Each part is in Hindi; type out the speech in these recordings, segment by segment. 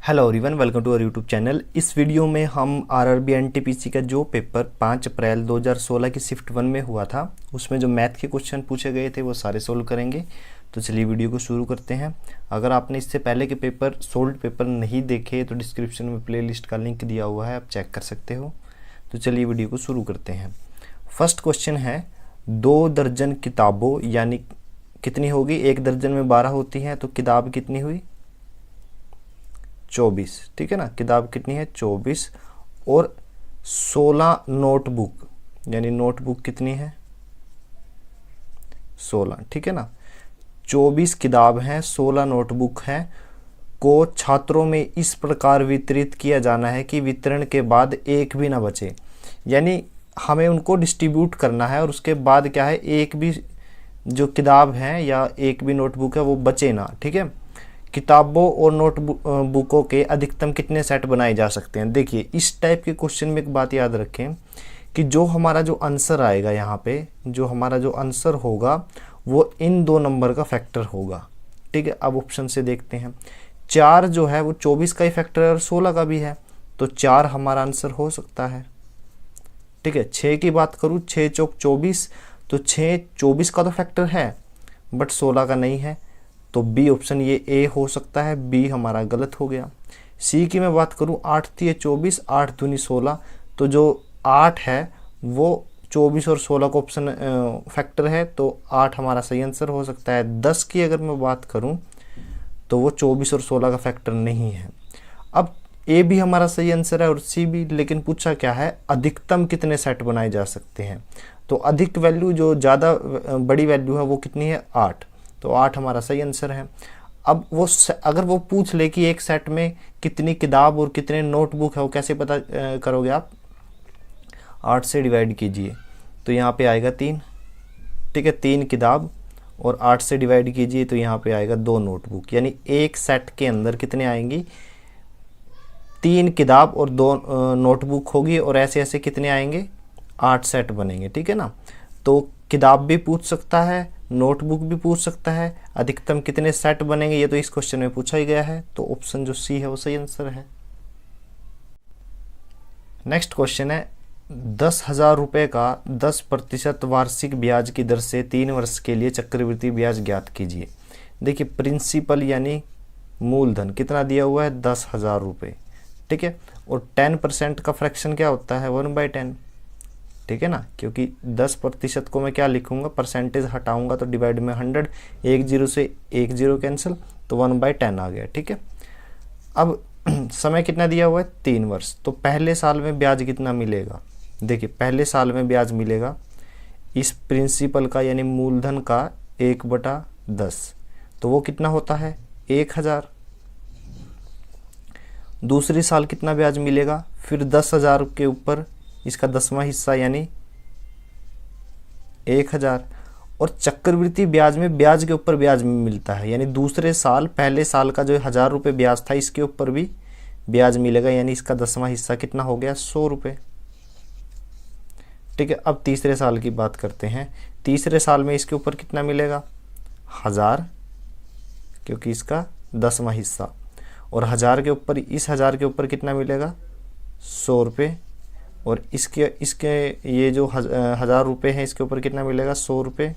Hello everyone, welcome to our YouTube channel. इस वीडियो में हम आरआरबी एनटीपीसी का जो पेपर 5 अप्रैल 2016 की शिफ्ट 1 में हुआ था उसमें जो मैथ के क्वेश्चन पूछे गए थे वो सारे सोल्व करेंगे। तो चलिए वीडियो को शुरू करते हैं। अगर आपने इससे पहले के पेपर सोल्व पेपर नहीं देखे तो डिस्क्रिप्शन में प्लेलिस्ट का लिंक दिया हुआ है, आप चेक कर सकते हो। तो चलिए वीडियो को शुरू करते हैं। फर्स्ट क्वेश्चन है 2 दर्जन किताबों यानी कितनी होगी, 1 दर्जन में 12 होती हैं तो किताब कितनी हुई 24। ठीक है ना, किताब कितनी है 24। और 16 नोटबुक यानी नोटबुक कितनी है 16। ठीक है ना, 24 किताब हैं, 16 नोटबुक हैं को छात्रों में इस प्रकार वितरित किया जाना है कि वितरण के बाद एक भी ना बचे। यानी हमें उनको डिस्ट्रीब्यूट करना है और उसके बाद क्या है, एक भी जो किताब है या एक भी नोटबुक है वो बचे ना। ठीक है, किताबों और नोटबुकों के अधिकतम कितने सेट बनाए जा सकते हैं। देखिए इस टाइप के क्वेश्चन में एक बात याद रखें कि जो हमारा जो आंसर आएगा यहाँ पे, जो हमारा जो आंसर होगा वो इन 2 नंबर का फैक्टर होगा। ठीक है, अब ऑप्शन से देखते हैं। 4 जो है वो 24 का ही फैक्टर है और 16 का भी है, तो 4 हमारा आंसर हो सकता है। ठीक है, 6 की बात करूँ, 6 चौक 24, तो 6 24 का तो फैक्टर है बट 16 का नहीं है, तो बी ऑप्शन ये ए हो सकता है। बी हमारा गलत हो गया। सी की मैं बात करूं, 8 3 24, 8 दूनी 16, तो जो 8 है वो 24 और 16 का ऑप्शन फैक्टर है, तो 8 हमारा सही आंसर हो सकता है। 10 की अगर मैं बात करूं तो वो 24 और 16 का फैक्टर नहीं है। अब ए भी हमारा सही आंसर है और सी भी, लेकिन पूछा क्या है अधिकतम कितने सेट बनाए जा सकते हैं। तो अधिक वैल्यू जो ज़्यादा बड़ी वैल्यू है वो कितनी है 8, तो 8 हमारा सही आंसर है। अब वो अगर वो पूछ ले कि एक सेट में कितनी किताब और कितने नोटबुक है, वो कैसे पता करोगे आप, 8 से डिवाइड कीजिए तो यहाँ पे आएगा 3। ठीक है, 3 किताब और 8 से डिवाइड कीजिए तो यहाँ पे आएगा 2 नोटबुक, यानी एक सेट के अंदर कितने आएंगी 3 किताब और 2 नोटबुक होगी, और ऐसे ऐसे कितने आएंगे 8 सेट बनेंगे। ठीक है ना, तो किताब भी पूछ सकता है, नोटबुक भी पूछ सकता है, अधिकतम कितने सेट बनेंगे ये तो इस क्वेश्चन में पूछा ही गया है, तो ऑप्शन जो सी है वो सही आंसर है। नेक्स्ट क्वेश्चन है 10,000 रुपये का 10% वार्षिक ब्याज की दर से 3 वर्ष के लिए चक्रवृद्धि ब्याज ज्ञात कीजिए। देखिए प्रिंसिपल यानी मूलधन कितना दिया हुआ है 10,000 रुपये। ठीक है, और 10% का फ्रैक्शन क्या होता है 1/10। ठीक है ना, क्योंकि 10% को मैं क्या लिखूंगा, परसेंटेज हटाऊंगा तो डिवाइड में 100, 1 0 से 1 0 कैंसिल, तो 1/10 आ गया। ठीक है, अब समय कितना दिया हुआ है 3 वर्ष, तो पहले साल में ब्याज कितना मिलेगा। देखिए पहले साल में ब्याज मिलेगा इस प्रिंसिपल का यानी मूलधन का 1/10, तो वो कितना होता है 1000। दूसरे साल कितना ब्याज मिलेगा, फिर 10,000 के ऊपर इसका 10वां हिस्सा यानी 1000। और चक्रवृद्धि ब्याज में ब्याज के ऊपर ब्याज मिलता है, यानी दूसरे साल पहले साल का जो 1000 रुपये ब्याज था इसके ऊपर भी ब्याज मिलेगा, यानी इसका 10वां हिस्सा कितना हो गया 100 रुपये। ठीक है, अब तीसरे साल की बात करते हैं। तीसरे साल में इसके ऊपर कितना मिलेगा 1000, क्योंकि इसका 10वां हिस्सा, और 1000 के ऊपर इस 1000 के ऊपर कितना मिलेगा 100 रुपये, और इसके ये जो 1000 रुपये हैं इसके ऊपर कितना मिलेगा 100 रुपये,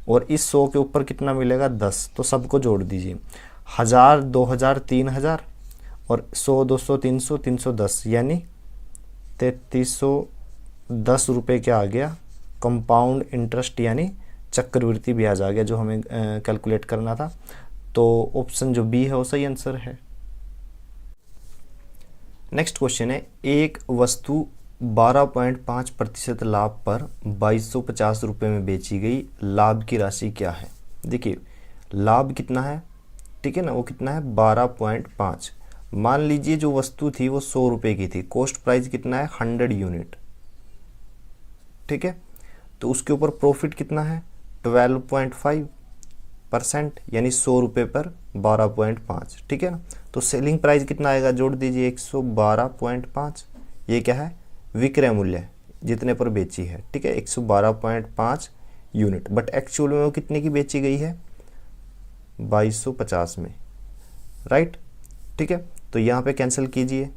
और इस 100 के ऊपर कितना मिलेगा 10, तो सबको जोड़ दीजिए 1000 2000 3000 और 100 200 300 310, यानी 3310 रुपये क्या आ गया कंपाउंड इंटरेस्ट यानी चक्रवृद्धि ब्याज आ गया, जो हमें कैलकुलेट करना था। तो ऑप्शन जो बी है वो सही आंसर है। नेक्स्ट क्वेश्चन है एक वस्तु 12.5% लाभ पर 2250 रुपये में बेची गई, लाभ की राशि क्या है। देखिए लाभ कितना है, ठीक है ना, वो कितना है 12.5। मान लीजिए जो वस्तु थी वो 100 रुपये की थी, कॉस्ट प्राइस कितना है 100 यूनिट। ठीक है, तो उसके ऊपर प्रॉफिट कितना है 12.5%, यानी 100 रुपये पर 12.5। ठीक है ना, तो सेलिंग प्राइस कितना आएगा, जोड़ दीजिए 112.5, ये क्या है विक्रय मूल्य जितने पर बेची है। ठीक है, 112.5 यूनिट, बट एक्चुअल में वो कितने की बेची गई है 2250 में, राइट। ठीक है, तो यहाँ पे कैंसिल कीजिए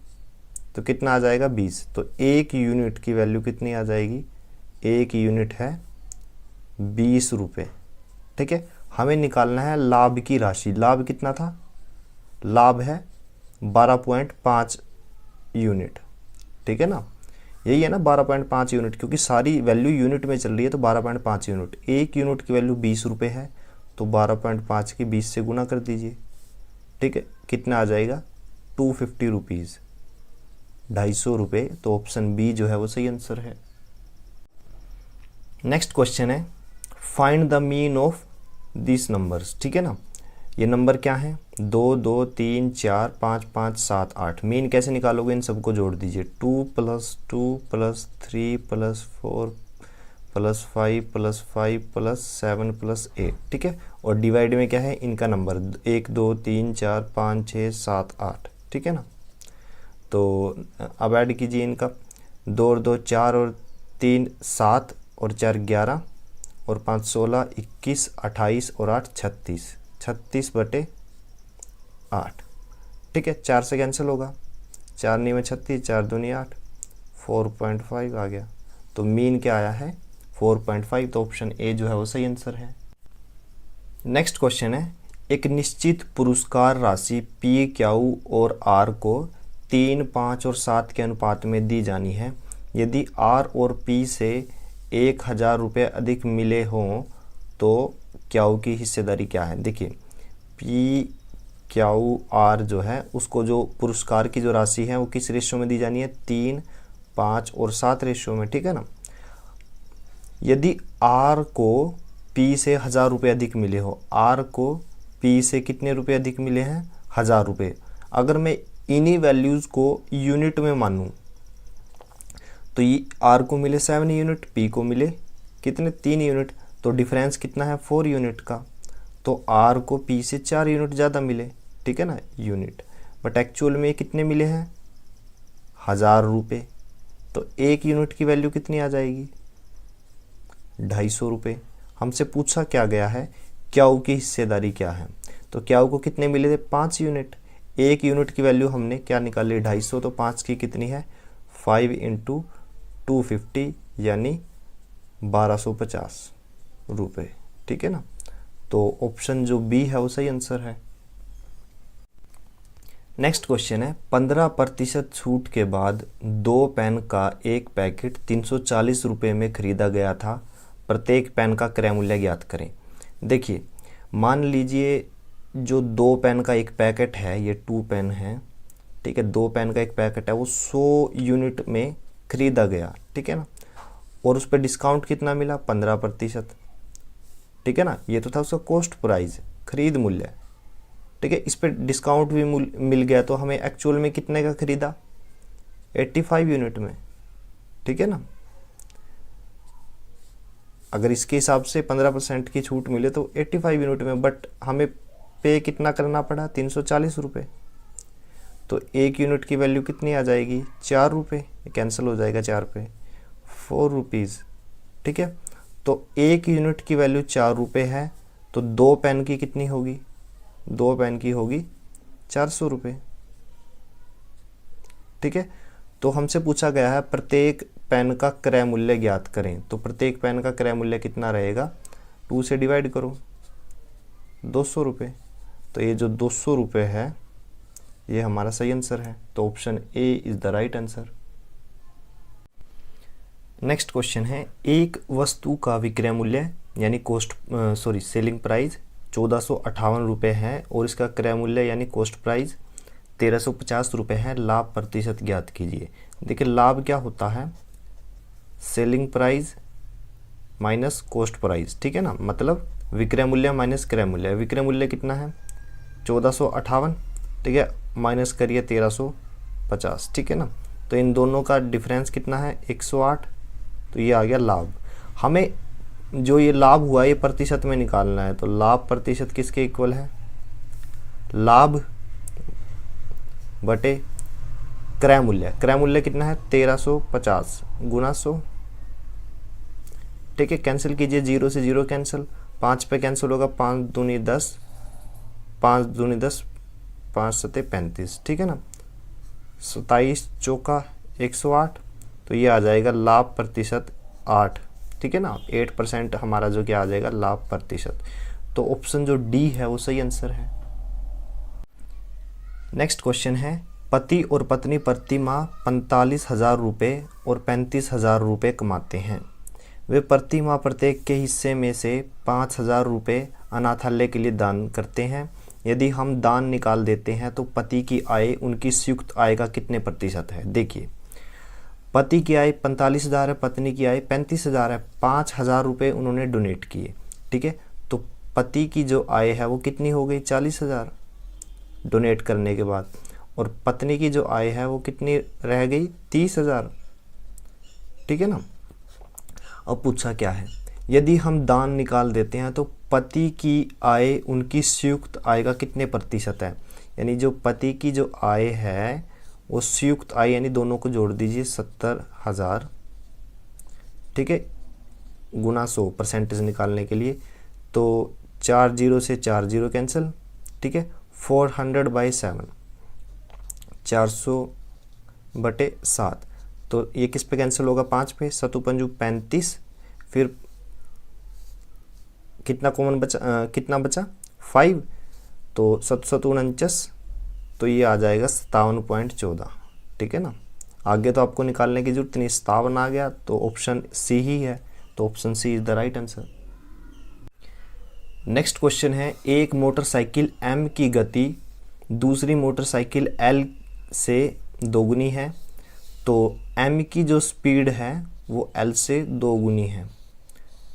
तो कितना आ जाएगा 20। तो 1 यूनिट की वैल्यू कितनी आ जाएगी, 1 यूनिट है 20 रुपये। ठीक है, हमें निकालना है लाभ की राशि। लाभ कितना था, लाभ है 12.5 यूनिट। ठीक है ना, यही है ना 12.5 यूनिट, क्योंकि सारी वैल्यू यूनिट में चल रही है तो 12.5 यूनिट। 1 यूनिट की वैल्यू 20 रुपये है तो 12.5 की 20 से गुना कर दीजिए। ठीक है, कितना आ जाएगा 250 रुपीज़, 250 रुपये। तो ऑप्शन बी जो है वो सही आंसर है। नेक्स्ट क्वेश्चन है find the mean of this numbers. ठीक है ना, ये नंबर क्या है, 2 2 3 4 5 5 7 8। मीन कैसे निकालोगे, इन सबको जोड़ दीजिए। 2 + 2 + 3 + 4 + 5 + 5 + 7 + 8। ठीक है, और डिवाइड में क्या है इनका नंबर, 1 2 3 4 5 6 7 8। ठीक है ना, तो अब ऐड कीजिए इनका, 2 और 2 4 और 3 7 और 4 11 और 5 16 21 28 और 8 36, 36/8। ठीक है, 4 से कैंसिल होगा, 4 9 में 36, 4 दूनी 8, 4.5 आ गया। तो मीन क्या आया है 4.5। तो ऑप्शन ए जो है वो सही आंसर है। नेक्स्ट क्वेश्चन है एक निश्चित पुरस्कार राशि पी क्यू और आर को 3 5 और 7 के अनुपात में दी जानी है। यदि आर और पी से 1000 रुपये अधिक मिले हों तो क्यू की हिस्सेदारी क्या है। देखिए पी क्यू आर जो है उसको जो पुरस्कार की जो राशि है वो किस रेशियो में दी जानी है, 3 5 और 7 रेशियो में। ठीक है ना, यदि आर को पी से 1000 रुपये अधिक मिले हो, आर को पी से कितने रुपये अधिक मिले हैं, 1000 रुपये। अगर मैं इन्हीं वैल्यूज़ को यूनिट में मानूं तो ये आर को मिले 7 यूनिट, पी को मिले कितने 3 यूनिट, तो डिफरेंस कितना है 4 यूनिट का। तो आर को पी से 4 यूनिट ज़्यादा मिले। ठीक है ना, यूनिट, बट एक्चुअल में कितने मिले हैं 1000 रुपये। तो 1 यूनिट की वैल्यू कितनी आ जाएगी 250 रुपये। हमसे पूछा क्या गया है क्यू की हिस्सेदारी क्या है, तो क्यू को कितने मिले थे 5 यूनिट। 1 यूनिट की वैल्यू हमने क्या निकाली 250, तो 5 की कितनी है 5 × 250 यानी 1250 रुपये। ठीक है ना, तो ऑप्शन जो बी है वो सही आंसर है। नेक्स्ट क्वेश्चन है 15% छूट के बाद 2 पेन का एक पैकेट 340 रुपये में खरीदा गया था। प्रत्येक पेन का क्रय मूल्य ज्ञात करें। देखिए मान लीजिए जो 2 पेन का एक पैकेट है, ये 2 पेन है। ठीक है, 2 पेन का एक पैकेट है वो 100 यूनिट में खरीदा गया। ठीक है ना, और उस पर डिस्काउंट कितना मिला 15%। ठीक है ना, ये तो था उसका कॉस्ट प्राइस, खरीद मूल्य। ठीक है, इस पर डिस्काउंट भी मिल गया तो हमें एक्चुअल में कितने का खरीदा 85 यूनिट में। ठीक है ना, अगर इसके हिसाब से 15% की छूट मिले तो 85 यूनिट में, बट हमें पे कितना करना पड़ा 340 रुपये। तो 1 यूनिट की वैल्यू कितनी आ जाएगी 4 रुपये, कैंसिल हो जाएगा 4 पे 4 रुपीज़। ठीक है, तो 1 यूनिट की वैल्यू 4 रुपये है तो 2 पेन की कितनी होगी, 2 पेन की होगी 400 रुपये। ठीक है, तो हमसे पूछा गया है प्रत्येक पेन का क्रय मूल्य ज्ञात करें। तो प्रत्येक पेन का क्रय मूल्य कितना रहेगा, 2 से डिवाइड करो 200 रुपये। तो ये जो 200 रुपये है ये हमारा सही आंसर है। तो option A is the right answer. Next question है एक वस्तु का विक्रय मूल्य यानी सेलिंग प्राइस 1458 रुपये है और इसका क्रय मूल्य यानी कॉस्ट प्राइस 1350 रुपये है। लाभ प्रतिशत ज्ञात कीजिए। देखिए लाभ क्या होता है, selling price minus cost price. ठीक है ना, मतलब विक्रय मूल्य माइनस क्रय मूल्य। विक्रय मूल्य कितना है 1458, ठीक है, माइनस करिए 1350। ठीक है ना, तो इन दोनों का डिफरेंस कितना है 108, तो ये आ गया लाभ। हमें जो ये लाभ हुआ ये प्रतिशत में निकालना है। तो लाभ प्रतिशत किसके इक्वल है, लाभ बटे क्रय मूल्य। क्रय मूल्य कितना है 1350 गुना 100। ठीक है, कैंसिल कीजिए, 0 से 0 कैंसिल, 5 पे कैंसिल होगा, 5 दूनी 10, 5 दूनी 10 5 सते 35, ठीक है ना। 27 चौका 108, तो ये आ जाएगा लाभ प्रतिशत 8, ठीक है ना। 8% हमारा जो क्या आ जाएगा, लाभ प्रतिशत। तो ऑप्शन जो डी है वो सही आंसर है। नेक्स्ट क्वेश्चन है, पति और पत्नी प्रति माह 45,000 रुपये और 35,000 रुपये कमाते हैं। वे प्रति माह प्रत्येक के हिस्से में से 5,000 रुपये अनाथालय के लिए दान करते हैं। यदि हम दान निकाल देते हैं तो पति की आय उनकी संयुक्त आय का कितने प्रतिशत है। देखिए, पति की आय 45,000 है, पत्नी की आय 35,000 है, 5,000 रुपये उन्होंने डोनेट किए, ठीक है। तो पति की जो आय है वो कितनी हो गई, 40,000 डोनेट करने के बाद, और पत्नी की जो आय है वो कितनी रह गई, 30,000, ठीक है ना। अब पूछा क्या है, यदि हम दान निकाल देते हैं तो पति की आय उनकी संयुक्त आय का कितने प्रतिशत है। यानी जो पति की जो आय है वो संयुक्त आय, यानी दोनों को जोड़ दीजिए 70,000, ठीक है, गुना 100 परसेंटेज निकालने के लिए। तो 4 0 से 4 0 कैंसिल, ठीक है। 400/7, 400/7, तो ये किस पे कैंसिल होगा, 5 पे, 7 पंजू 35, फिर कितना कॉमन बचा, कितना बचा 5, तो 7 7 49, तो ये आ जाएगा 57.14, ठीक है ना। आगे तो आपको निकालने की जरूरत नहीं, 57 आ गया तो ऑप्शन सी ही है, तो option C is the right answer. Next question है, एक मोटरसाइकिल M की गति दूसरी मोटरसाइकिल L से दोगुनी है, तो M की जो स्पीड है वो L से दोगुनी है,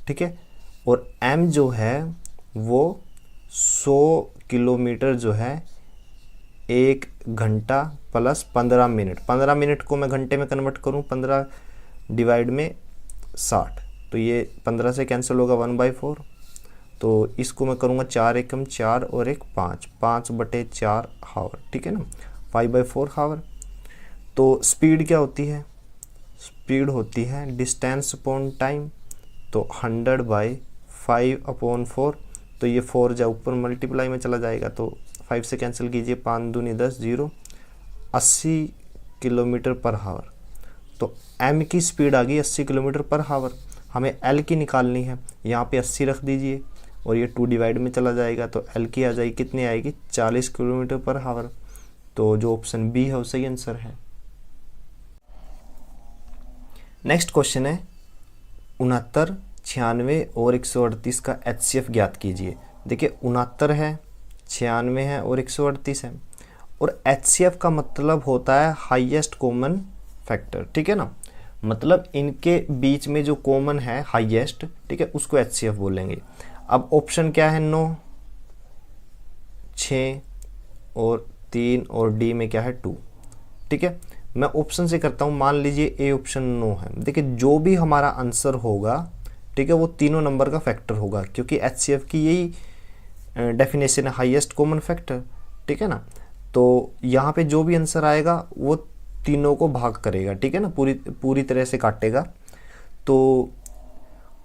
ठीक है। और M जो है वो 100 किलोमीटर जो है 1 घंटा प्लस 15 मिनट, 15 मिनट को मैं घंटे में कन्वर्ट करूं, 15 डिवाइड में 60, तो ये 15 से कैंसिल होगा 1/4, तो इसको मैं करूँगा 4 एकम 4 और 1 5, 5/4 हावर, ठीक है ना, 5/4 हावर। तो स्पीड क्या होती है, स्पीड होती है डिस्टेंस अपॉन टाइम, तो 100/5/4, तो ये 4 जा ऊपर मल्टीप्लाई में चला जाएगा, तो 5 से कैंसिल कीजिए, 5 दूनी 10, 0, 80 किलोमीटर पर हावर। तो M की स्पीड आ गई 80 किलोमीटर पर हावर, हमें L की निकालनी है, यहाँ पे 80 रख दीजिए और ये 2 डिवाइड में चला जाएगा, तो L की आ जाएगी, कितनी आएगी, 40 किलोमीटर पर हावर। तो जो ऑप्शन बी है वो सही आंसर है। नेक्स्ट क्वेश्चन है, 69, 96 और 138 का HCF ज्ञात कीजिए। देखिए 69 है, 96 है और 138 है, और HCF का मतलब होता है हाईएस्ट कॉमन फैक्टर, ठीक है ना। मतलब इनके बीच में जो कॉमन है हाईएस्ट, ठीक है, उसको HCF बोलेंगे। अब ऑप्शन क्या है, 9, 6 और 3 और डी में क्या है 2, ठीक है। मैं ऑप्शन से करता हूँ, मान लीजिए ए ऑप्शन 9 है। देखिए जो भी हमारा आंसर होगा, ठीक है, वो तीनों नंबर का फैक्टर होगा, क्योंकि HCF की यही डेफिनेशन है, हाईएस्ट कॉमन फैक्टर, ठीक है ना। तो यहाँ पे जो भी आंसर आएगा वो तीनों को भाग करेगा, ठीक है ना, पूरी तरह से काटेगा। तो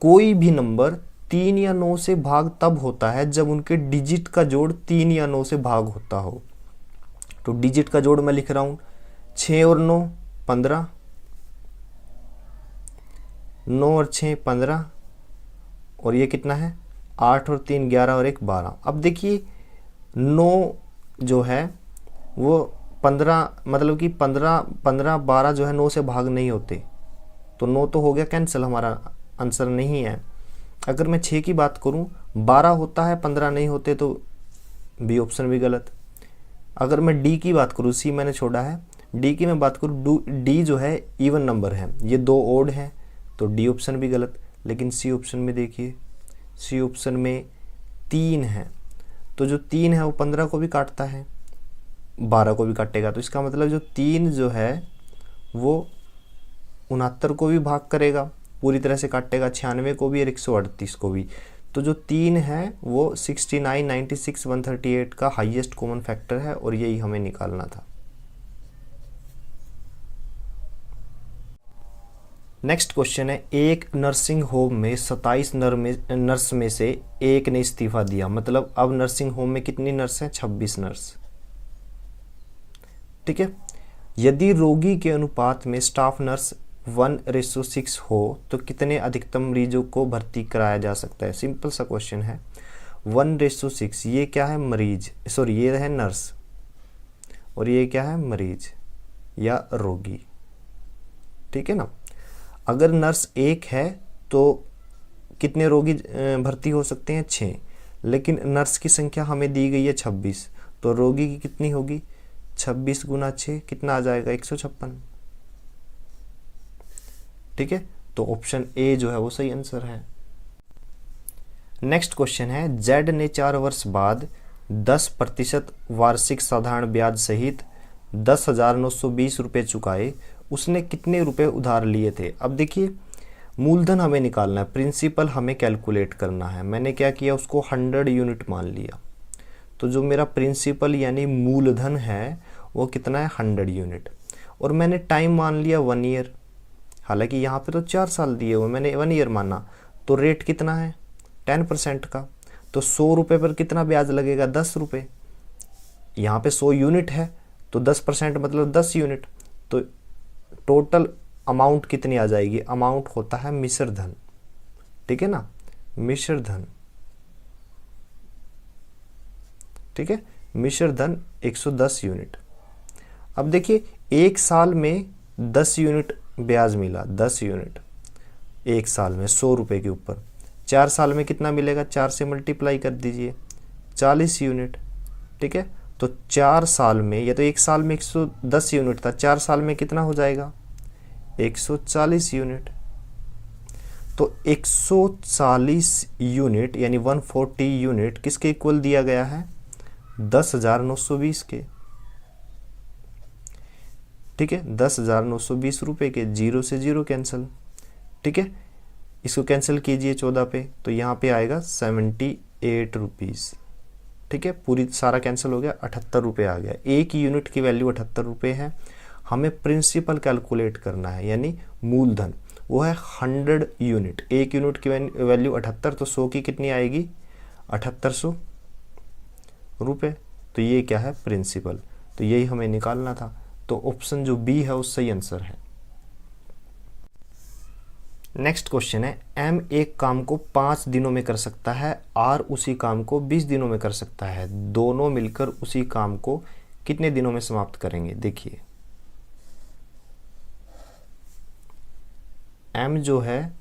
कोई भी नंबर 3 या 9 से भाग तब होता है जब उनके डिजिट का जोड़ 3 या 9 से भाग होता हो। तो डिजिट का जोड़ मैं लिख रहा हूँ, 6 और 9 15, 9 और 6 15, और ये कितना है 8 और 3 11 और 1 12। अब देखिए 9 जो है वो 15, मतलब कि 15 12 जो है 9 से भाग नहीं होते, तो 9 तो हो गया कैंसिल, हमारा आंसर नहीं है। अगर मैं 6 की बात करूं, 12 होता है 15 नहीं होते, तो बी ऑप्शन भी गलत। अगर मैं डी की बात करूं, सी मैंने छोड़ा है, डी की मैं बात करूं, डी जो है इवन नंबर है, ये 2 ओड हैं, तो डी ऑप्शन भी गलत। लेकिन सी ऑप्शन में देखिए, सी ऑप्शन में 3 है, तो जो 3 है वो 15 को भी काटता है, 12 को भी काटेगा, तो इसका मतलब जो 3 जो है वो 69 को भी भाग करेगा, पूरी तरह से काटेगा, 96 को भी और 138 को भी। तो जो 3 है वो 69, 96, 138 का हाईएस्ट कॉमन फैक्टर है, और यही हमें निकालना था। नेक्स्ट क्वेश्चन है, एक नर्सिंग होम में 27 नर्स में से एक ने इस्तीफा दिया, मतलब अब नर्सिंग होम में कितनी नर्स हैं, 26 नर्स, ठीक है। यदि रोगी के अनुपात में स्टाफ नर्स 1:6 हो तो कितने अधिकतम मरीजों को भर्ती कराया जा सकता है? सिंपल सा क्वेश्चन है। 1:6 ये क्या है? मरीज, सॉरी ये है नर्स, और ये क्या है? मरीज या रोगी, ठीक है ना। अगर नर्स 1 है तो कितने रोगी भर्ती हो सकते हैं? 6। लेकिन नर्स की संख्या हमें दी गई है 26, तो रोगी की कितनी होगी? 26 गुना 6 कितना आ जाएगा? 156, ठीक है। तो ऑप्शन ए जो है वो सही आंसर है। नेक्स्ट क्वेश्चन है, जेड ने 4 वर्ष बाद 10% वार्षिक साधारण ब्याज सहित 10,920 रुपये चुकाए, उसने कितने रुपए उधार लिए थे? अब देखिए, मूलधन हमें निकालना है, प्रिंसिपल हमें कैलकुलेट करना है। मैंने क्या किया, उसको 100 यूनिट मान लिया। तो जो मेरा प्रिंसिपल यानी मूलधन है वो कितना है? 100 यूनिट। और मैंने टाइम मान लिया 1 ईयर, हालांकि यहाँ पे तो 4 साल दिए हुए, मैंने 1 ईयर माना। तो रेट कितना है? 10% का। तो 100 रुपये पर कितना ब्याज लगेगा? 10 रुपये। यहाँ पे 100 यूनिट है तो 10% मतलब 10 यूनिट। तो टोटल अमाउंट कितनी आ जाएगी? अमाउंट होता है मिश्र धन, ठीक है ना, मिश्र धन, ठीक है। मिश्र धन 110 यूनिट। अब देखिए, 1 साल में 10 यूनिट ब्याज मिला, 10 यूनिट 1 साल में 100 रुपये के ऊपर। 4 साल में कितना मिलेगा? 4 से मल्टीप्लाई कर दीजिए, 40 यूनिट, ठीक है। तो 4 साल में, या तो 1 साल में 110 यूनिट था, 4 साल में कितना हो जाएगा? 140 यूनिट। तो 140 यूनिट यानी 140 यूनिट किसके इक्वल दिया गया है? 10,920 के, ठीक है। 10,920 रुपये के, 0 से 0 कैंसिल, ठीक है। इसको कैंसिल कीजिए 14 पे, तो यहाँ पे आएगा 78 रुपीज़, ठीक है। पूरी सारा कैंसिल हो गया, 78 रुपये आ गया। एक यूनिट की वैल्यू 78 रुपये है। हमें प्रिंसिपल कैलकुलेट करना है यानी मूलधन, वो है 100 यूनिट। एक यूनिट की वैल्यू 78, तो 100 की कितनी आएगी? 7800 रुपये। तो ये क्या है? प्रिंसिपल। तो यही हमें निकालना था। तो ऑप्शन जो बी है वो सही आंसर है। नेक्स्ट क्वेश्चन है, एम एक काम को 5 दिनों में कर सकता है, आर उसी काम को 20 दिनों में कर सकता है। दोनों मिलकर उसी काम को कितने दिनों में समाप्त करेंगे? देखिए, एम जो है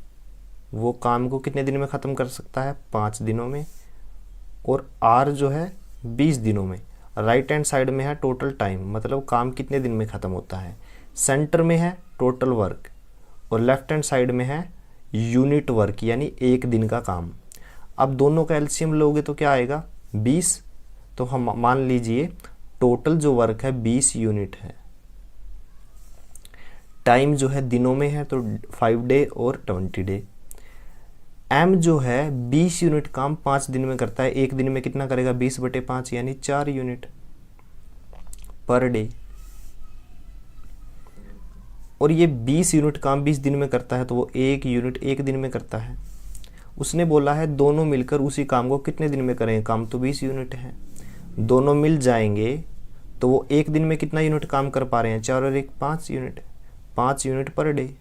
वो काम को कितने दिन में ख़त्म कर सकता है? 5 दिनों में। और आर जो है 20 दिनों में। राइट हैंड साइड में है टोटल टाइम, मतलब काम कितने दिन में ख़त्म होता है। सेंटर में है टोटल वर्क, और लेफ्ट हैंड साइड में है यूनिट वर्क यानी 1 दिन का काम। अब दोनों का एलसीएम लोगे तो क्या आएगा? 20। तो हम मान लीजिए टोटल जो वर्क है 20 यूनिट है। टाइम जो है दिनों में है तो 5 डे और 20 डे। एम जो है 20 यूनिट काम 5 दिन में करता है। एक दिन में कितना करेगा? 20/5 यानी 4 यूनिट पर डे। और ये 20 यूनिट काम 20 दिन में करता है तो वो 1 यूनिट 1 दिन में करता है। उसने बोला है दोनों मिलकर उसी काम को कितने दिन में करें? काम तो 20 यूनिट है, दोनों मिल जाएंगे तो वो 1 दिन में कितना यूनिट काम कर पा रहे हैं? 4 और 1 5 यूनिट, 5 यूनिट पर डे,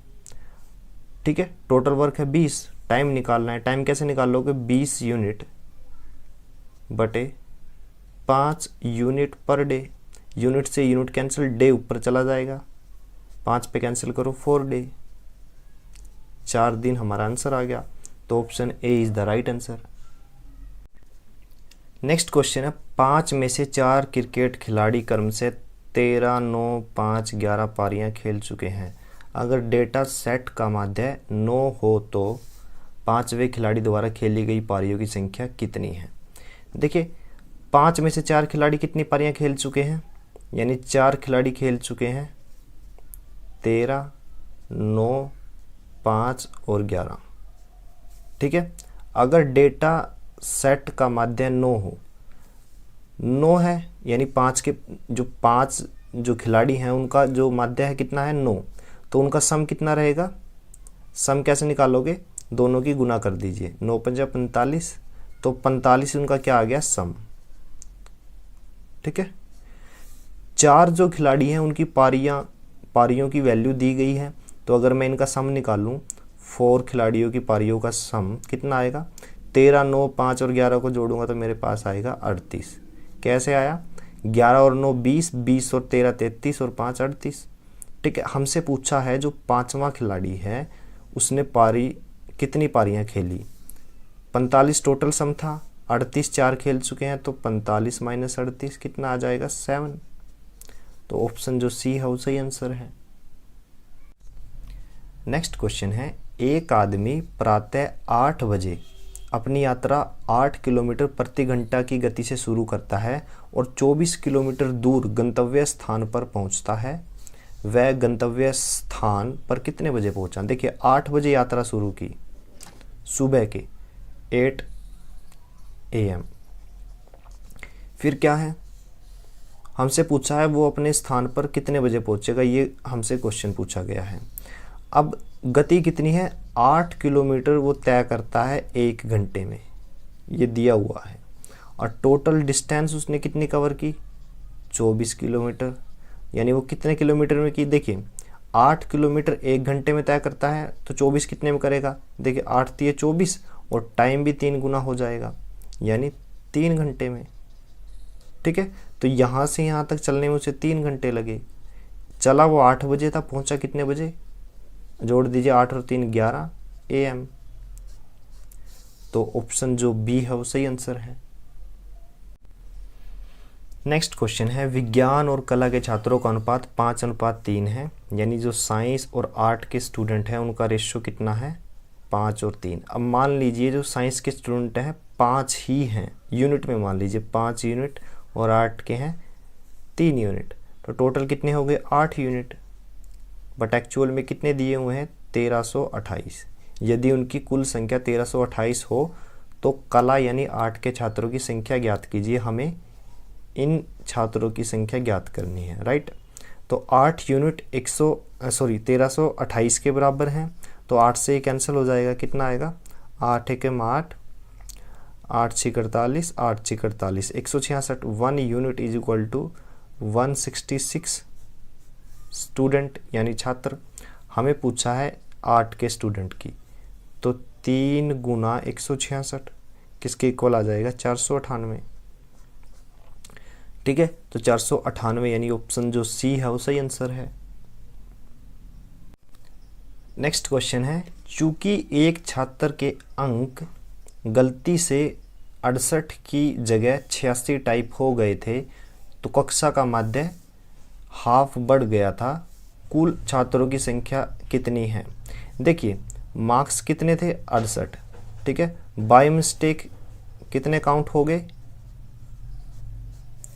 ठीक है। टोटल वर्क है 20, टाइम निकालना है। टाइम कैसे निकालोगे? 20 यूनिट बटे 5 यूनिट पर डे। यूनिट से यूनिट कैंसिल, डे ऊपर चला जाएगा, 5 पे कैंसिल करो 4 डे, 4 दिन हमारा आंसर आ गया। तो option A is the right answer. Next question है, 5 में से 4 क्रिकेट खिलाड़ी क्रम से 13, 9, 5, 11 पारियां खेल चुके हैं। अगर डेटा सेट का माध्य 9 हो तो 5वें खिलाड़ी द्वारा खेली गई पारियों की संख्या कितनी है? देखिए, 5 में से 4 खिलाड़ी कितनी पारियां खेल चुके हैं? यानी 4 खिलाड़ी खेल चुके हैं 13, 9, 5 और 11, ठीक है। अगर डेटा सेट का माध्य 9 हो, 9 है यानी 5 जो खिलाड़ी हैं उनका जो माध्य है कितना है? 9। तो उनका सम कितना रहेगा? सम कैसे निकालोगे? दोनों की गुना कर दीजिए, 9 पंजा 45, तो 45 उनका क्या आ गया? सम, ठीक है। 4 जो खिलाड़ी हैं उनकी पारियों की वैल्यू दी गई है। तो अगर मैं इनका सम निकालूं, 4 खिलाड़ियों की पारियों का सम कितना आएगा, 13, 9, 5 और 11 को जोड़ूंगा तो मेरे पास आएगा 38। कैसे आया, 11 और 9 20, 20 और 13 33 और 5 38। ठीक है, हमसे पूछा है जो 5वां खिलाड़ी है उसने कितनी पारियां खेली, 45 टोटल सम था, 38 4 खेल चुके हैं, तो 45 माइनस 38 कितना आ जाएगा, 7। तो ऑप्शन जो सी है वो सही आंसर है। नेक्स्ट क्वेश्चन है, एक आदमी प्रातः 8 बजे अपनी यात्रा 8 किलोमीटर प्रति घंटा की गति से शुरू करता है और 24 किलोमीटर दूर गंतव्य स्थान पर पहुंचता है। वह गंतव्य स्थान पर कितने बजे पहुंचा। देखिए 8 बजे यात्रा शुरू की, सुबह के 8 AM। फिर क्या है, हमसे पूछा है वो अपने स्थान पर कितने बजे पहुंचेगा, ये हमसे क्वेश्चन पूछा गया है। अब गति कितनी है, 8 किलोमीटर वो तय करता है 1 घंटे में, ये दिया हुआ है। और टोटल डिस्टेंस उसने कितनी कवर की, 24 किलोमीटर। यानी वो कितने किलोमीटर में की, देखिए 8 किलोमीटर 1 घंटे में तय करता है तो 24 कितने में करेगा, देखिए 8 3 24 और टाइम भी 3 गुना हो जाएगा, यानी 3 घंटे में। ठीक है, तो यहाँ से यहाँ तक चलने में उसे 3 घंटे लगे। चला वो 8 बजे था, पहुँचा कितने बजे, जोड़ दीजिए 8 और 3 11 AM। तो ऑप्शन जो बी है वो सही आंसर है। नेक्स्ट क्वेश्चन है, विज्ञान और कला के छात्रों का अनुपात 5:3 है, यानी जो साइंस और आर्ट के स्टूडेंट हैं उनका रेशियो कितना है, 5 और 3। अब मान लीजिए जो साइंस के स्टूडेंट हैं 5 ही हैं, यूनिट में मान लीजिए 5 यूनिट, और आर्ट के हैं 3 यूनिट, तो टोटल कितने हो गए, 8 यूनिट। बट एक्चुअल में कितने दिए हुए हैं, 1328। यदि उनकी कुल संख्या 1328 हो तो कला यानी आर्ट के छात्रों की संख्या ज्ञात कीजिए। हमें इन छात्रों की संख्या ज्ञात करनी है, राइट। तो 8 यूनिट 1328 के बराबर हैं, तो 8 से कैंसिल हो जाएगा, कितना आएगा, 8 एकम 8, 8 6 48, 8 6 48, 166। 1 unit is equal to 166 student यानी छात्र। हमें पूछा है 8 के स्टूडेंट की, तो 3 गुना 166 किसके इक्वल आ जाएगा, 498। ठीक है, तो 498 यानी ऑप्शन जो सी है वो सही आंसर है। नेक्स्ट क्वेश्चन है, चूंकि एक छात्र के अंक गलती से 68 की जगह 86 टाइप हो गए थे तो कक्षा का माध्य हाफ बढ़ गया था, कुल छात्रों की संख्या कितनी है। देखिए मार्क्स कितने थे, 68। ठीक है, बाय मिस्टेक कितने काउंट हो गए,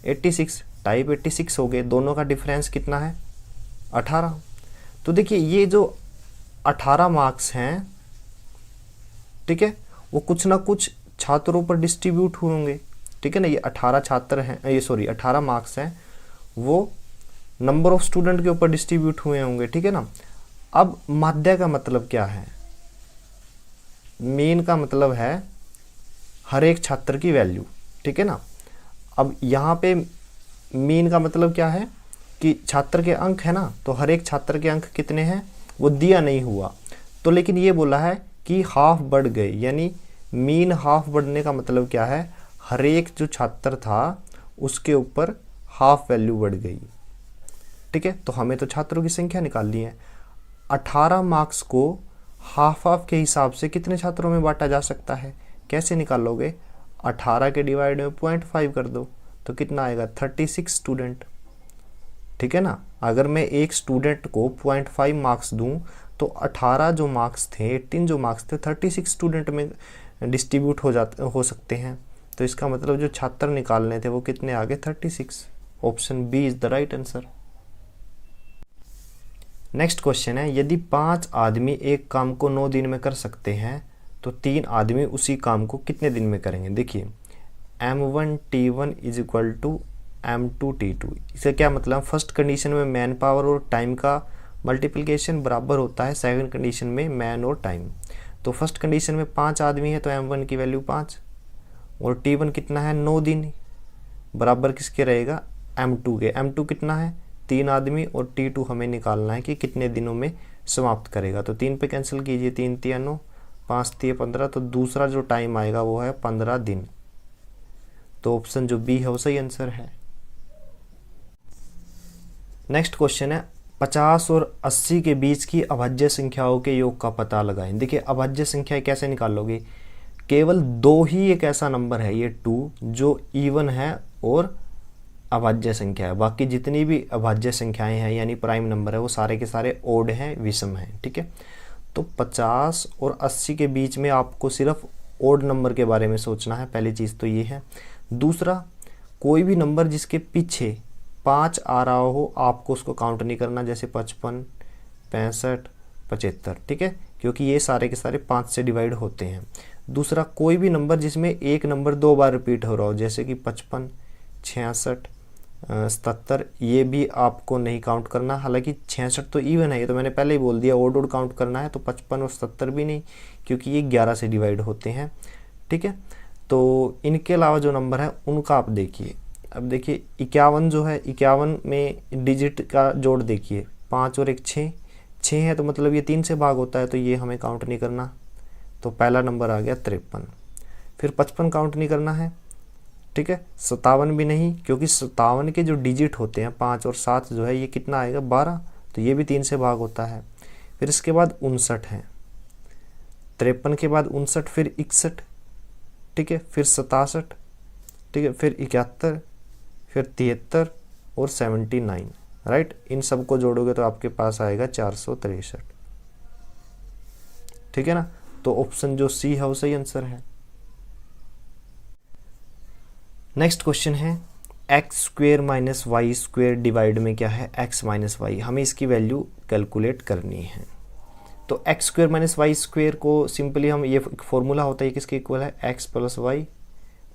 86, टाइप 86 हो गए। दोनों का डिफरेंस कितना है, 18। तो देखिए ये जो 18 मार्क्स हैं, ठीक है, वो कुछ ना कुछ छात्रों पर डिस्ट्रीब्यूट हुए होंगे। ठीक है ना, ये 18 छात्र हैं, ये सॉरी 18 मार्क्स हैं, वो नंबर ऑफ स्टूडेंट के ऊपर डिस्ट्रीब्यूट हुए होंगे। ठीक है ना। अब माध्य का मतलब क्या है, मीन का मतलब है हर एक छात्र की वैल्यू। ठीक है ना। अब यहाँ पे मीन का मतलब क्या है कि छात्र के अंक है ना, तो हर एक छात्र के अंक कितने हैं वो दिया नहीं हुआ, तो लेकिन ये बोला है कि हाफ बढ़ गए, यानी मीन हाफ बढ़ने का मतलब क्या है, हर एक जो छात्र था उसके ऊपर हाफ वैल्यू बढ़ गई। ठीक है, तो हमें तो छात्रों की संख्या निकालनी है। 18 मार्क्स को हाफ हाफ के हिसाब से कितने छात्रों में बांटा जा सकता है, कैसे निकालोगे, 18 के डिवाइड में 0.5 कर दो तो कितना आएगा, 36 स्टूडेंट। ठीक है ना। अगर मैं एक स्टूडेंट को 0.5 मार्क्स दूं तो 18 जो मार्क्स थे, 18 जो मार्क्स थे 36 स्टूडेंट में डिस्ट्रीब्यूट हो सकते हैं। तो इसका मतलब जो छात्र निकालने थे वो कितने आ गए, 36। Option B is the right answer. Next question है, यदि 5 आदमी एक काम को 9 दिन में कर सकते हैं तो 3 आदमी उसी काम को कितने दिन में करेंगे। देखिए M1 T1 is equal to M2 T2। इसका क्या मतलब, फर्स्ट कंडीशन में मैन पावर और टाइम का मल्टीप्लिकेशन बराबर होता है सेकंड कंडीशन में मैन और टाइम। तो फर्स्ट कंडीशन में 5 आदमी है तो M1 की वैल्यू 5 और T1 कितना है, 9 दिन, बराबर किसके रहेगा, M2 के। M2 कितना है, 3 आदमी, और T2 हमें निकालना है कि कितने दिनों में समाप्त करेगा। तो 3 पे कैंसिल कीजिए, 3 तिया 9, 5 तिया 15, तो दूसरा जो टाइम आएगा वो है 15 दिन। तो ऑप्शन जो बी है वो सही आंसर है। नेक्स्ट क्वेश्चन है 50 और 80 के बीच की अभाज्य संख्याओं के योग का पता लगाएं। देखिए अभाज्य संख्या कैसे निकालोगे, केवल 2 ही एक ऐसा नंबर है, ये 2, जो इवन है और अभाज्य संख्या है। बाकी जितनी भी अभाज्य संख्याएं हैं यानी प्राइम नंबर है वो सारे के सारे ओड हैं, विषम हैं। ठीक है, तो 50 और 80 के बीच में आपको सिर्फ ओड नंबर के बारे में सोचना है, पहली चीज़ तो ये है। दूसरा, कोई भी नंबर जिसके पीछे 5 आ रहा हो आपको उसको काउंट नहीं करना, जैसे 55, 65, 75। ठीक है, क्योंकि ये सारे के सारे 5 से डिवाइड होते हैं। दूसरा, कोई भी नंबर जिसमें एक नंबर 2 बार रिपीट हो रहा हो, जैसे कि 55, 66, 77, ये भी आपको नहीं काउंट करना। हालांकि 66 तो इवन है, ये तो मैंने पहले ही बोल दिया, ओड ओड काउंट करना है, तो 55 और 77 भी नहीं, क्योंकि ये 11 से डिवाइड होते हैं। ठीक है, तो इनके अलावा जो नंबर है उनका आप देखिए। अब देखिए 51 जो है, 51 में डिजिट का जोड़ देखिए, 5 और 1 6, 6 है, तो मतलब ये 3 से भाग होता है, तो ये हमें काउंट नहीं करना। तो पहला नंबर आ गया 53। फिर 55 काउंट नहीं करना है। ठीक है, 57 भी नहीं, क्योंकि 57 के जो डिजिट होते हैं 5 और 7 जो है ये कितना आएगा 12, तो ये भी 3 से भाग होता है। फिर इसके बाद 59 है, 53 के बाद 59, फिर 61, ठीक है, फिर 67, ठीक है, फिर 71, फिर 73 और 79। राइट, इन सबको जोड़ोगे तो आपके पास आएगा 463। ठीक है ना, तो ऑप्शन जो सी है वो सही आंसर है। नेक्स्ट क्वेश्चन है X square minus Y square divide में क्या है, एक्स माइनस वाई। हमें इसकी वैल्यू कैलकुलेट करनी है। तो X square minus Y square को सिंपली हम, ये फॉर्मूला होता है किसके इक्वल है, X plus Y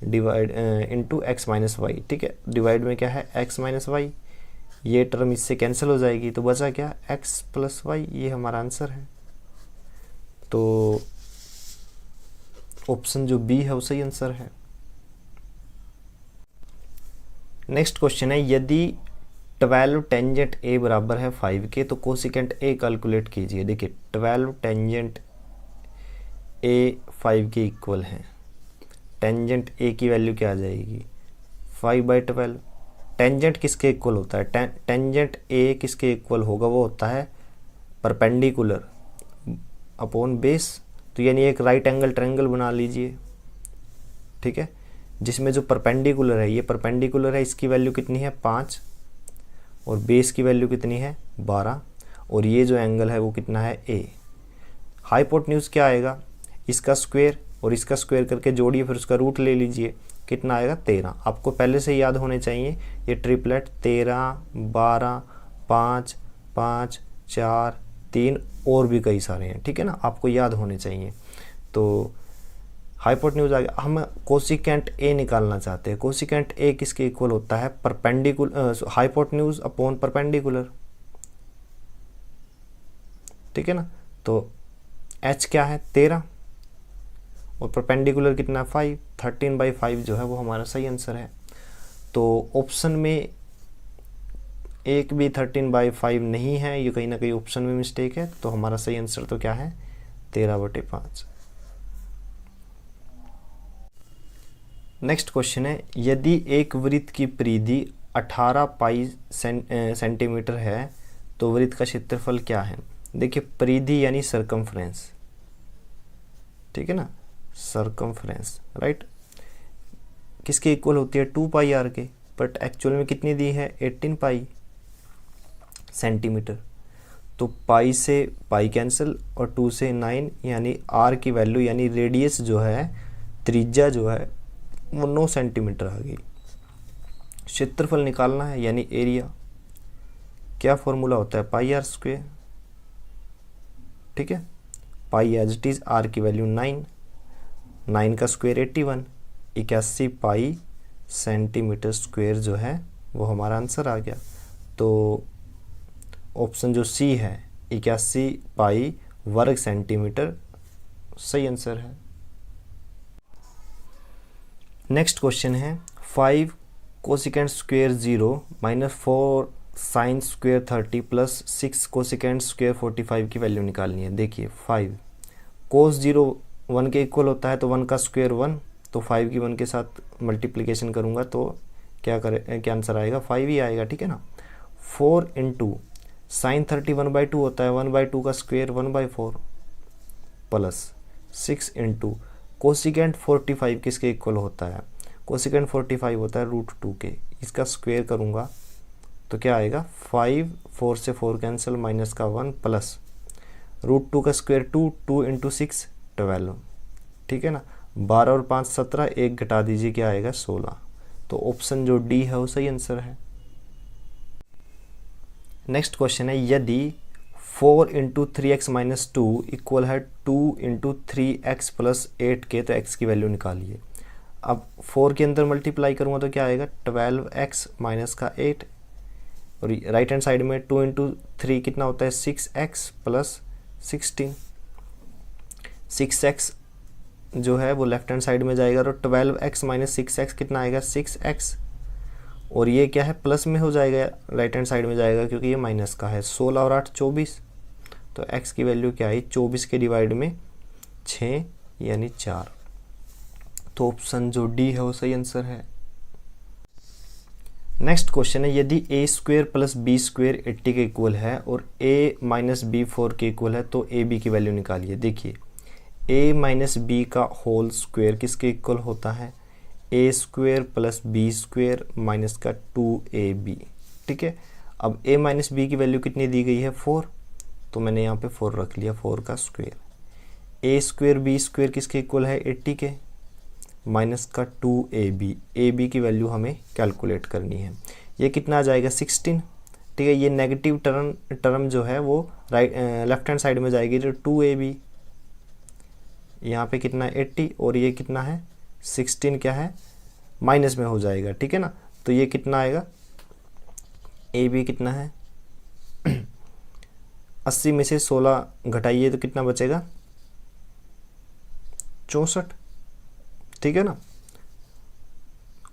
divide into X minus Y. ठीक है, डिवाइड में क्या है एक्स माइनस वाई, ये टर्म इससे कैंसिल हो जाएगी, तो बचा क्या एक्स प्लस वाई, ये हमारा आंसर है। तो ऑप्शन जो बी है वो सही आंसर है। नेक्स्ट क्वेश्चन है यदि 12 टेंजेंट ए बराबर है 5 के तो कोसिकेंट ए कैलकुलेट कीजिए। देखिए 12 टेंजेंट ए 5 के इक्वल है, टेंजेंट ए की वैल्यू क्या आ जाएगी 5/12। टेंजेंट किसके इक्वल होता है, टेंजेंट ए किसके इक्वल होगा, वो होता है परपेंडिकुलर अपॉन बेस। तो यानी एक राइट एंगल ट्रायंगल बना लीजिए। ठीक है, जिसमें जो परपेंडिकुलर है, ये परपेंडिकुलर है, इसकी वैल्यू कितनी है 5, और बेस की वैल्यू कितनी है 12, और ये जो एंगल है वो कितना है a। हाइपोटेन्यूज क्या आएगा, इसका स्क्वायर और इसका स्क्वायर करके जोड़िए, फिर उसका रूट ले लीजिए, कितना आएगा 13। आपको पहले से याद होने चाहिए ये ट्रिपलेट 13, 12, 5, 5, 4, 3 और भी कई सारे हैं। ठीक है ना, आपको याद होने चाहिए। तो हाइपोटेन्यूज आ गया। हम कोसिकेंट ए निकालना चाहते हैं। कोसिकेंट ए किसके इक्वल होता है, परपेंडिकुलर हाइपोटेन्यूज अपॉन परपेंडिकुलर। ठीक है ना, तो एच क्या है 13 और परपेंडिकुलर कितना 5, 13/5 जो है वो हमारा सही आंसर है। तो ऑप्शन में एक भी 13/5 नहीं है, ये कहीं ना कहीं ऑप्शन में मिस्टेक है। तो हमारा सही आंसर तो क्या है 13/5। नेक्स्ट क्वेश्चन है यदि एक वृत्त की परिधि 18 पाई सेंटीमीटर है तो वृत्त का क्षेत्रफल क्या है। देखिए परिधि यानी सरकमफ्रेंस, ठीक है ना, सरकमफ्रेंस राइट, किसके इक्वल होती है 2 पाई आर के, बट एक्चुअल में कितनी दी है 18 पाई सेंटीमीटर। तो पाई से पाई कैंसिल और 2 से 9, यानी आर की वैल्यू यानी रेडियस जो है, त्रिज्या जो है वो 9 सेंटीमीटर आ गई। क्षेत्रफल निकालना है यानी एरिया, क्या फॉर्मूला होता है पाई आर स्क्वेयर। ठीक है, pi as it is, R की वैल्यू 9, 9 का स्क्वायर 81, 81 पाई सेंटीमीटर स्क्वायर जो है वो हमारा आंसर आ गया। तो ऑप्शन जो सी है 81 पाई वर्ग सेंटीमीटर सही आंसर है। नेक्स्ट क्वेश्चन है 5 cosecant square 0 minus 4 sine square 30 plus 6 cosecant square 45 की वैल्यू निकालनी है। देखिए 5 कोस 0 1 के इक्वल होता है, तो 1 का स्क्वेयर 1, तो 5 की 1 के साथ मल्टीप्लिकेशन करूँगा तो क्या आंसर आएगा, 5 ही आएगा। ठीक है ना। 4 इंटू साइन 30 1/2 होता है, 1/2 का स्क्वेयर 1/4 प्लस 6 इंटू कोसिकेंट 45 किसके इक्वल होता है, कोसिकेंट 45 होता है √2 के, इसका स्क्वेयर करूँगा तो क्या आएगा 5, 4 से 4 कैंसिल, माइनस का 1 प्लस √2 का स्क्वेयर 2, 2 इंटू 6 12। ठीक है ना। 12 और 5 17, 1 घटा दीजिए क्या आएगा 16। तो ऑप्शन जो डी है वो सही आंसर है। नेक्स्ट क्वेश्चन है, यदि 4 इंटू 3x माइनस 2 इक्वल है 2 इंटू 3x प्लस 8 के, तो x की वैल्यू निकालिए। अब 4 के अंदर मल्टीप्लाई करूँगा तो क्या आएगा 12x माइनस का 8, और राइट हैंड साइड में 2 इंटू 3 कितना होता है 6x प्लस 16। 6x जो है वो लेफ्ट हैंड साइड में जाएगा, तो 12x माइनस 6x कितना आएगा 6x, और ये क्या है प्लस में हो जाएगा, राइट हैंड साइड में जाएगा क्योंकि ये माइनस का है। 16 और 8 24, तो x की वैल्यू क्या आई 24 के डिवाइड में 6 यानी 4। तो ऑप्शन जो डी है वो सही आंसर है। नेक्स्ट क्वेश्चन है, यदि a square plus B square 80 के इक्वल है और a माइनस बी 4 के इक्वल है, तो ए बी की वैल्यू निकालिए। देखिए a माइनस बी का होल स्क्वेयर किसके इक्वल होता है, a square plus B square minus का 2ab। ठीक है। अब a माइनस बी की वैल्यू कितनी दी गई है 4, तो मैंने यहाँ पे 4 रख लिया, 4 का square. a square B square किसके इक्वल है 80 के, माइनस का 2ab। ab की वैल्यू हमें कैलकुलेट करनी है, ये कितना आ जाएगा 16। ठीक है। ये नेगेटिव टर्म जो है वो लेफ्ट हैंड साइड में जाएगी, तो 2ab यहाँ पे कितना 80 और ये कितना है 16 क्या है माइनस में हो जाएगा। ठीक है ना। तो ये कितना आएगा ए बी कितना है 80 में से 16 घटाइए तो कितना बचेगा 64। ठीक है ना।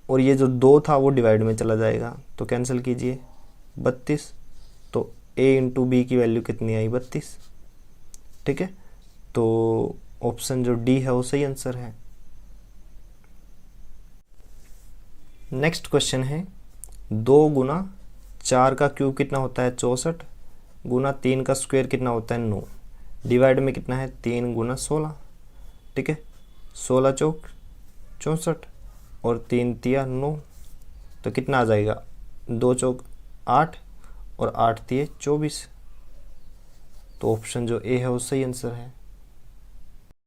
और ये जो 2 था वो डिवाइड में चला जाएगा, तो कैंसिल कीजिए 32, तो a इंटू बी की वैल्यू कितनी आई 32। ठीक है। तो ऑप्शन जो डी है वो सही आंसर है। नेक्स्ट क्वेश्चन है, 2 गुना 4 का क्यूब कितना होता है 64, गुना 3 का स्क्वायर कितना होता है 9, डिवाइड में कितना है 3 गुना 16। ठीक है। 16 चौक 64 और 3 तिया 9, तो कितना आ जाएगा 2 चौक 8 और 8 तिये 24। तो ऑप्शन जो ए है वो सही आंसर है।